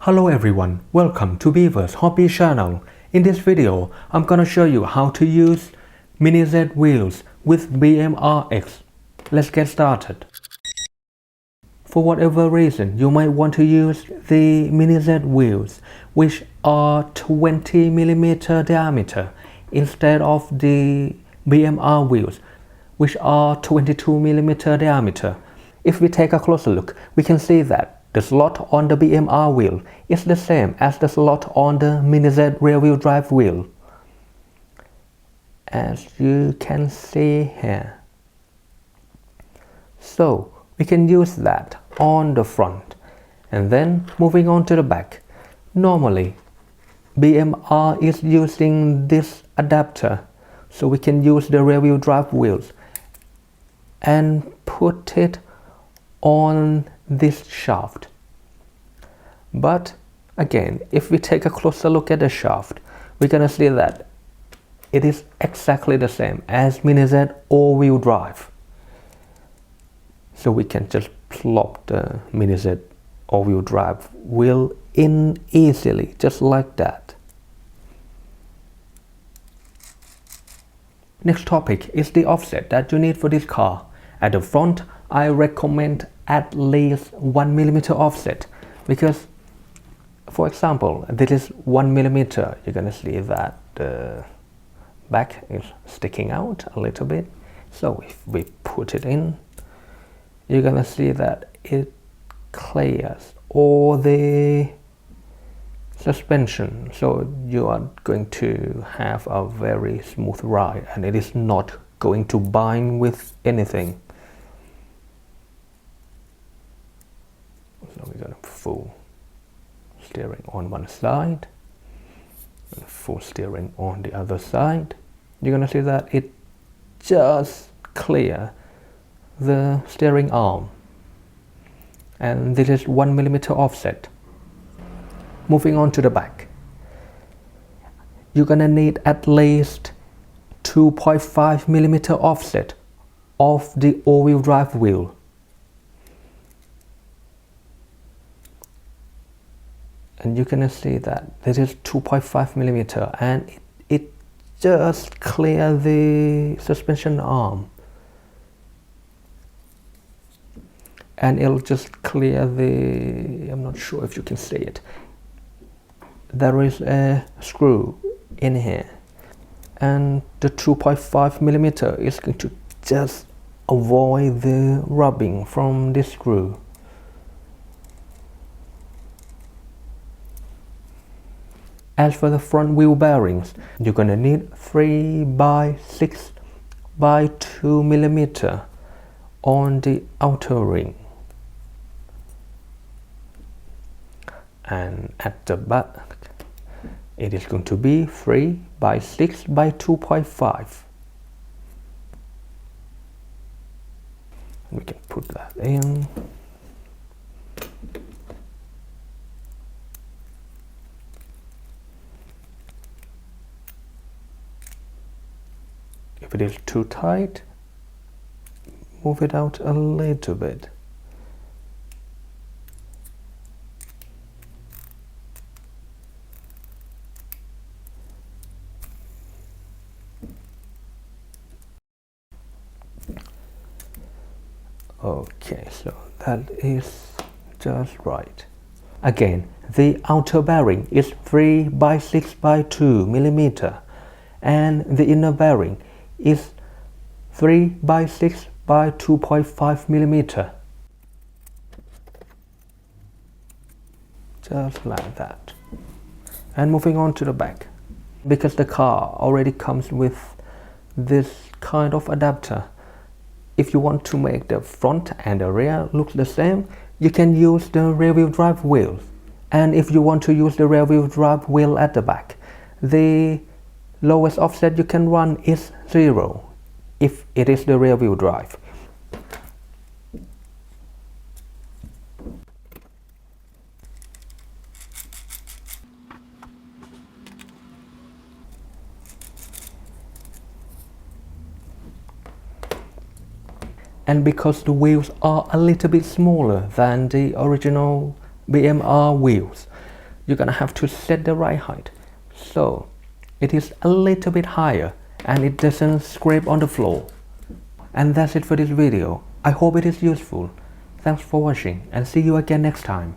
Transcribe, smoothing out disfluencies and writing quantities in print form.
Hello everyone, welcome to Beaver's Hobby channel. In this video, I'm gonna show you how to use Mini Z wheels with BMR-X. Let's get started. For whatever reason, you might want to use the Mini Z wheels, which are 20mm diameter, instead of the BMR wheels, which are 22mm diameter. If we take a closer look, we can see that the slot on the BMR wheel is the same as the slot on the Mini Z rear-wheel drive wheel, as you can see here. So we can use that on the front, and then moving on to the back. Normally BMR is using this adapter, so we can use the rear-wheel drive wheels and put it on this shaft. But again, if we take a closer look at the shaft, we're gonna see that it is exactly the same as Mini Z all-wheel drive. So we can just plop the Mini Z all-wheel drive wheel in easily, just like that. Next topic is the offset that you need for this car. At the front, I recommend at least 1mm offset, because for example, this is 1mm. You're gonna see that the back is sticking out a little bit. So if we put it in, you're gonna see that it clears all the suspension, so you are going to have a very smooth ride, and it is not going to bind with anything. So we're going to full steering on one side and full steering on the other side. You're going to see that it just clear the steering arm, and this is 1mm offset. Moving on to the back, you're going to need at least 2.5mm offset of the all-wheel drive wheel. And you can see that this is 2.5mm, and it just clear the suspension arm, and it'll just clear the, I'm not sure if you can see it, there is a screw in here, and the 2.5mm is going to just avoid the rubbing from this screw. As for the front wheel bearings, you're gonna need 3x6x2mm on the outer ring, and at the back it is going to be 3x6x2.5. We can put that in. If it is too tight, move it out a little bit. Okay, so that is just right. Again, the outer bearing is 3x6x2mm, and the inner bearing is 3x6x2.5mm. Just like that. And moving on to the back, because the car already comes with this kind of adapter, if you want to make the front and the rear look the same, you can use the rear-wheel drive wheel. And if you want to use the rear-wheel drive wheel at the back, the lowest offset you can run is 0 if it is the rear-wheel drive. and because the wheels are a little bit smaller than the original BMR wheels, you're gonna have to set the right height so it is a little bit higher and it doesn't scrape on the floor. And that's it for this video. I hope it is useful. Thanks for watching and see you again next time.